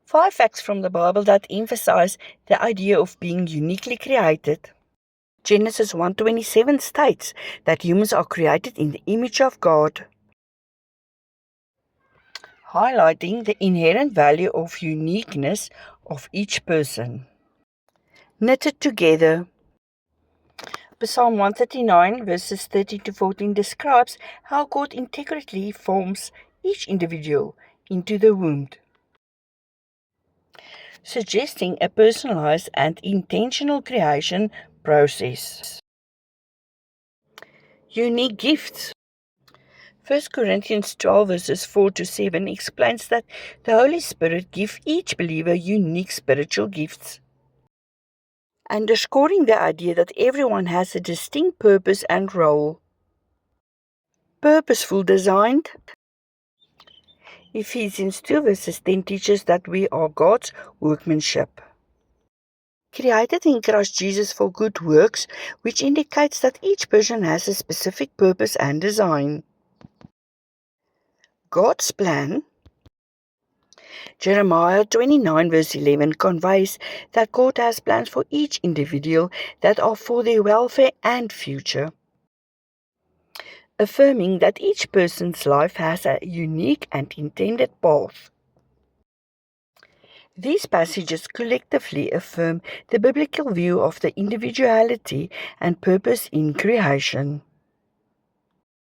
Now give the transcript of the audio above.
5 facts from the Bible that emphasize the idea of being uniquely created. Genesis 1:27 states that humans are created in the image of God, highlighting the inherent value of uniqueness of each person. Knitted together. Psalm 139 verses 13 to 14 describes how God intricately forms each individual into the womb, suggesting a personalized and intentional creation process. Unique gifts. 1 Corinthians 12 verses 4 to 7 explains that the Holy Spirit gives each believer unique spiritual gifts, underscoring the idea that everyone has a distinct purpose and role. Purposeful designed. Ephesians 2 verses 10 teaches that we are God's workmanship, created in Christ Jesus for good works, which indicates that each person has a specific purpose and design. God's plan. Jeremiah 29 verse 11 conveys that God has plans for each individual that are for their welfare and future, affirming that each person's life has a unique and intended path. These passages collectively affirm the biblical view of the individuality and purpose in creation.